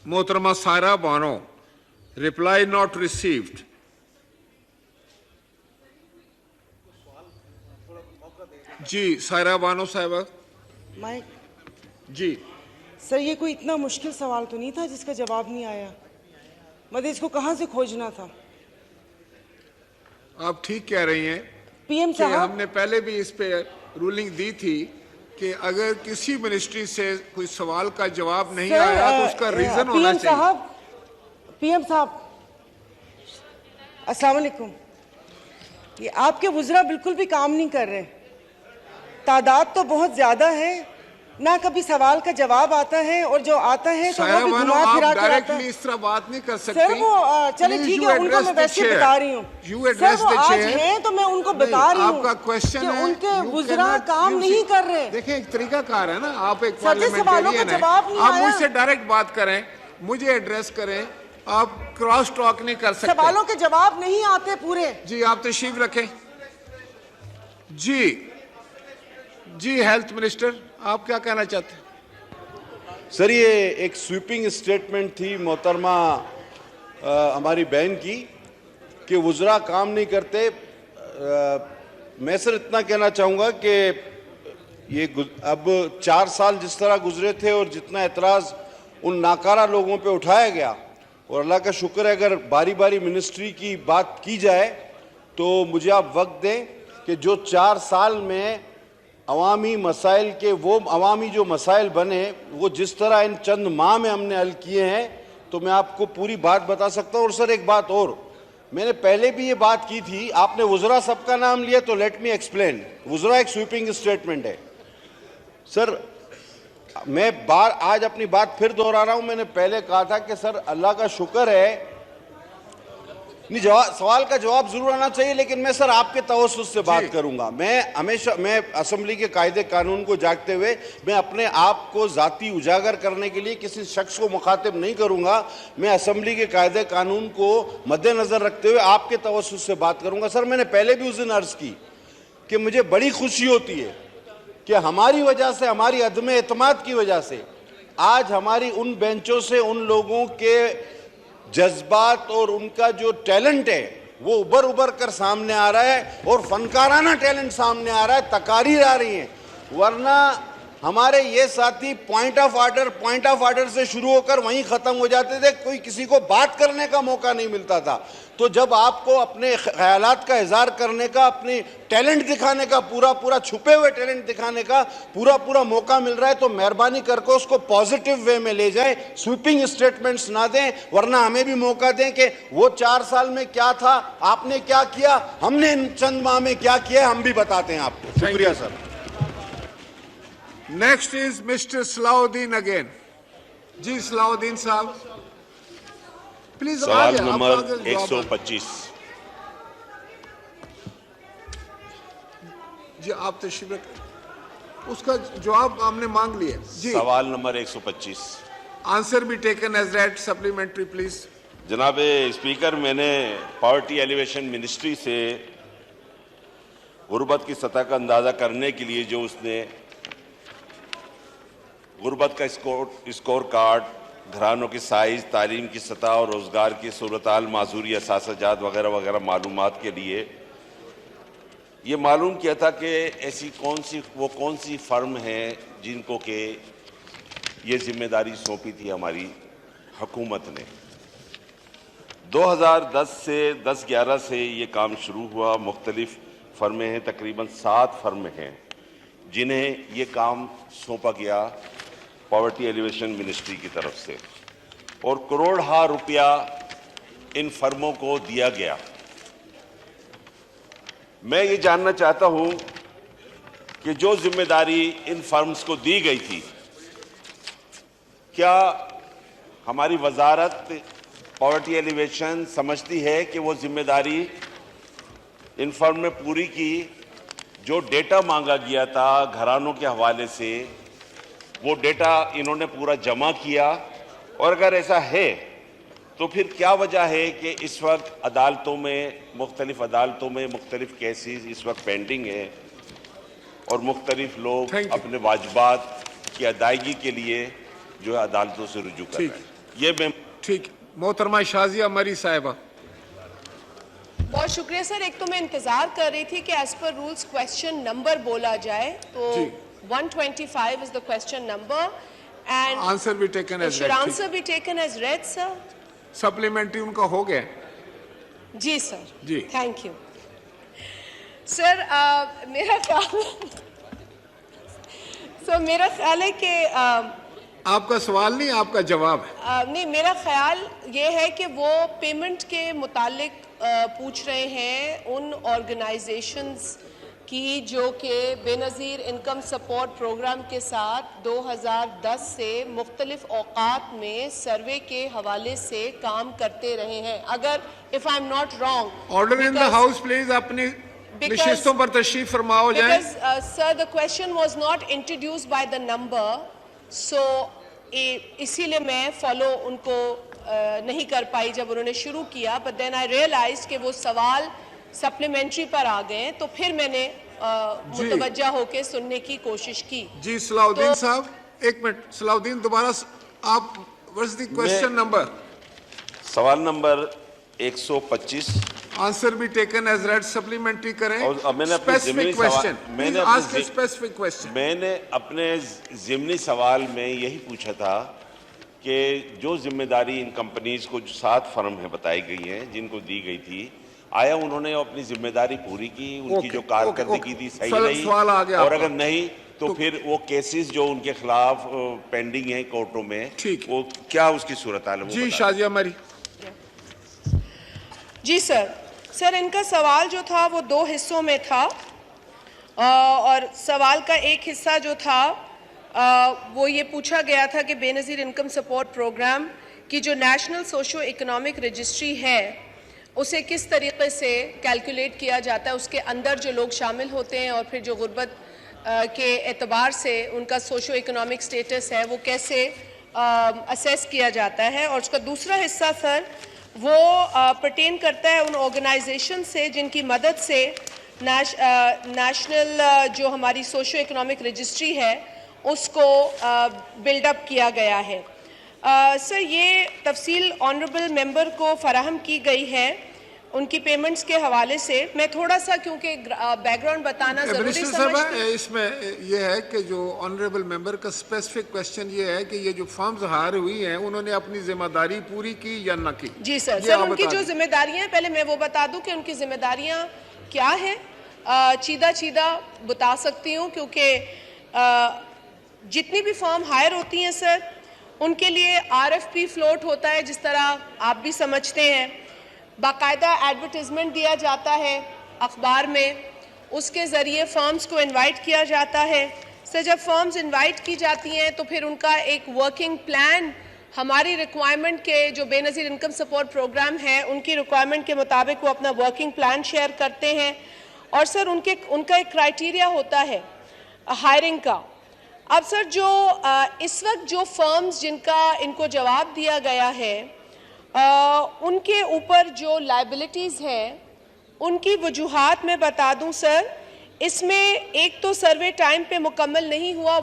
मोहतरमा Saira Banu, reply not received. जी सायरा बानो साहिबा। माइक। जी सर, ये कोई इतना मुश्किल सवाल तो नहीं था जिसका जवाब नहीं आया। मतलब इसको कहाँ से खोजना था? आप ठीक कह रही हैं। पीएम कि साहब, हमने पहले भी इस पे रूलिंग दी थी कि अगर किसी मिनिस्ट्री से कोई सवाल का जवाब नहीं आया तो उसका रीजन होना चाहिए। पीएम साहब, अस्सलाम वालेकुम। ये आपके वुज़रा बिल्कुल भी काम नहीं कर रहे। तादाद तो बहुत ज्यादा है, ना कभी सवाल का जवाब आता है, और जो आता है तो वो भी घुमा फिरा कर आता है। इस तरह बात नहीं कर सकती। सर वो चले ठीक है, उनको मैं वैसे बता रही हूँ। सर वो आज हैं तो मैं उनको बता रही हूँ। आपका क्वेश्चन है, उनके वुज़रा काम नहीं कर रहे। देखिए एक तरीकाकार है ना, आप एक सवालों का जवाब नहीं आप आया। मुझसे डायरेक्ट बात करें, मुझे एड्रेस करें, आप क्रॉस टॉक नहीं कर सकते। सवालों के जवाब नहीं आते पूरे। जी आप तशरीफ रखें। जी हेल्थ मिनिस्टर, आप क्या कहना चाहते हैं? सर, ये एक स्वीपिंग स्टेटमेंट थी मोहतरमा हमारी बहन की कि वुज़रा काम नहीं करते। मैं सर इतना कहना चाहूँगा कि ये अब 4 साल जिस तरह गुजरे थे और जितना एतराज़ उन नाकारा लोगों पे उठाया गया, और अल्लाह का शुक्र है अगर बारी बारी मिनिस्ट्री की बात की जाए तो मुझे आप वक्त दें कि जो 4 साल में अवामी मसाइल के वो अवामी जो मसाइल बने वो जिस तरह इन चंद माह में हमने हल किए हैं, तो मैं आपको पूरी बात बता सकता हूँ। और सर एक बात और, मैंने पहले भी ये बात की थी, आपने वुज़रा सबका नाम लिया तो लेट मी एक्सप्लेन। वुज़रा एक स्वीपिंग स्टेटमेंट है सर। मैं आज अपनी बात फिर दोहरा रहा हूँ। मैंने पहले कहा था कि सर अल्लाह का शुक्र है, नहीं सवाल का जवाब जरूर आना चाहिए, लेकिन मैं सर आपके तवज्जुह से बात करूंगा। मैं असेंबली के कायदे कानून को जागते हुए मैं अपने आप को जाती उजागर करने के लिए किसी शख्स को मुखातिब नहीं करूंगा। मैं असेंबली के कायदे कानून को मद्देनजर रखते हुए आपके तवज्जुह से बात करूंगा। सर मैंने पहले भी उस दिन अर्ज की कि मुझे बड़ी खुशी होती है कि हमारी वजह से, हमारी अदम एतमाद की वजह से आज हमारी उन बेंचों से उन लोगों के जज्बात और उनका जो टैलेंट है वो उभर कर सामने आ रहा है, और फनकाराना टैलेंट सामने आ रहा है, तकारीर आ रही हैं। वरना हमारे ये साथी पॉइंट ऑफ ऑर्डर से शुरू होकर वहीं ख़त्म हो जाते थे, कोई किसी को बात करने का मौका नहीं मिलता था। तो जब आपको अपने ख्यालात का इज़हार करने का, अपनी टैलेंट दिखाने का, पूरा छुपे हुए टैलेंट दिखाने का पूरा मौका मिल रहा है, तो मेहरबानी करके उसको पॉजिटिव वे में ले जाएं, स्वीपिंग स्टेटमेंट्स ना दें। वरना हमें भी मौका दें कि वो 4 साल में क्या था, आपने क्या किया, हमने इन चंद माह में क्या किया, हम भी बताते हैं आपको। शुक्रिया sir. Next is mister Salauddin again. जी सलाउद्दीन साहब प्लीज। सवाल नंबर 125। जी आप तशरीफ रखें, उसका जवाब हमने मांग लिया। जी सवाल नंबर 125। आंसर भी taken as read. Supplementary please. जनाब स्पीकर, मैंने पॉवर्टी एलिवेशन मिनिस्ट्री से गुर्बत की सतह का अंदाजा करने के लिए जो उसने गुर्बत का स्कोर कार्ड, घरानों की साइज, तालीम की सतह और रोजगार की सूरत-हाल, माजूरी, असासाजात वगैरह मालूमात के लिए ये मालूम किया था कि ऐसी कौन सी फर्म है जिनको के ये जिम्मेदारी सौंपी थी हमारी हुकूमत ने। 2010 से 10-11 से ये काम शुरू हुआ। मुख्तलिफ फर्में हैं, तकरीबन 7 फर्में हैं जिन्हें ये काम सौंपा गया पॉवर्टी एलिवेशन मिनिस्ट्री की तरफ से, और करोड़ रुपया इन फर्मों को दिया गया। मैं ये जानना चाहता हूं कि जो जिम्मेदारी इन फर्म्स को दी गई थी, क्या हमारी वजारत पॉवर्टी एलिवेशन समझती है कि वो जिम्मेदारी इन फर्म ने पूरी की? जो डेटा मांगा गया था घरानों के हवाले से, वो डेटा इन्होंने पूरा जमा किया? और अगर ऐसा है तो फिर क्या वजह है कि इस वक्त अदालतों में, मुख्तलिफ अदालतों में मुख्तलिफ केसेस इस वक्त पेंडिंग है और मुख्तलिफ लोग अपने वाजिबात की अदायगी के लिए जो है अदालतों से रुजू कर रहे हैं? ये मैं ठीक, मोहतरमा शाजिया मरी साहिबा। बहुत शुक्रिया सर। एक तो मैं इंतजार कर रही थी कि as per rules question number बोला जाए, तो जी। 125 is the question number and answer भी taken as should read. Answer be taken as read sir? Supplementary उनका हो गया। जी सर। जी। Thank you sir. मेरा ख्याल है कि आपका सवाल नहीं, आपका जवाब है। नहीं, मेरा ख्याल ये है कि वो पेमेंट के मुतालिक पूछ रहे हैं उन ऑर्गेनाइजेशंस की जो कि बेनज़ीर इनकम सपोर्ट प्रोग्राम के साथ 2010 से मुख्तलिफ औकात में सर्वे के हवाले से काम करते रहे हैं। अगर if I am not wrong, order in the house please, अपनी नशिस्तों पर तशरीफ फरमाओ जाए। Sir the question was not introduced by the number, so इसीलिए मैं फॉलो उनको नहीं कर पाई जब उन्होंने शुरू किया, बट देन आई रियलाइज कि वो सवाल सप्लीमेंट्री पर आ गए, तो फिर मैंने मुतवज्जा होके सुनने की कोशिश की। जी सलाउद्दीन साहब, एक मिनट। सलाउद्दीन, दोबारा आप व्हाट्स द क्वेश्चन नंबर? सवाल नंबर 125। आंसर भी टेकन एज रेड, सप्लीमेंट्री करें। और मैंने अपने स्पेसिफिक क्वेश्चन, मैंने आस्क स्पेसिफिक क्वेश्चन। मैंने अपने ज़िमनी सवाल में यही पूछा था कि जो जिम्मेदारी इन कंपनीज को, जो 7 फर्म है बताई गई हैं जिनको दी गई थी, आया उन्होंने अपनी जिम्मेदारी पूरी की? उनकी जो कारकर्दगी थी सही रही? और अगर नहीं तो फिर वो केसेस जो उनके खिलाफ पेंडिंग है कोर्टों में, वो क्या उसकी सूरत हाल है? जी शाजिया मरी। जी सर, इनका सवाल जो था वो 2 हिस्सों में था, और सवाल का एक हिस्सा जो था वो ये पूछा गया था कि बेनज़ीर इनकम सपोर्ट प्रोग्राम की जो नेशनल सोशो इकोनॉमिक रजिस्ट्री है उसे किस तरीके से कैलकुलेट किया जाता है, उसके अंदर जो लोग शामिल होते हैं और फिर जो गुर्बत के एतबार से उनका सोशो इकोनॉमिक स्टेटस है वो कैसे असेस किया जाता है। और उसका दूसरा हिस्सा सर वो पर्टेन करता है उन ऑर्गेनाइजेशन से जिनकी मदद से नेशनल जो हमारी सोशो इकोनॉमिक रजिस्ट्री है उसको बिल्डअप किया गया है। सर, ये तफसील ऑनरेबल मेंबर को फराहम की गई है उनकी पेमेंट्स के हवाले से। मैं थोड़ा सा क्योंकि बैकग्राउंड बताना ज़रूरी समझती हूँ। इसमें यह है कि जो ऑनरेबल मेंबर का स्पेसिफिक क्वेश्चन ये है कि ये जो फर्म्स हार हुई हैं उन्होंने अपनी जिम्मेदारी पूरी की या न की? जी सर, उनकी जो जिम्मेदारियां, पहले मैं वो बता दूं कि उनकी जिम्मेदारियां क्या है। चीदा बता सकती हूँ क्योंकि जितनी भी फर्म हायर होती हैं सर उनके लिए RFP फ्लोट होता है, जिस तरह आप भी समझते हैं। बाकायदा एडवर्टीजमेंट दिया जाता है अखबार में, उसके ज़रिए फर्म्स को इनवाइट किया जाता है। सर, जब फर्म्स इनवाइट की जाती हैं तो फिर उनका एक वर्किंग प्लान हमारी रिक्वायरमेंट के, जो बेनज़ीर इनकम सपोर्ट प्रोग्राम है उनकी रिक्वायरमेंट के मुताबिक वो अपना वर्किंग प्लान शेयर करते हैं। और सर उनका एक क्राइटेरिया होता है हायरिंग का। अब सर जो इस वक्त जो फर्म्स जिनका इनको जवाब दिया गया है उनके ऊपर जो लायबिलिटीज़ हैं उनकी वजूहात मैं बता दूं सर, इसमें एक तो सर्वे टाइम पे मुकम्मल नहीं हुआ।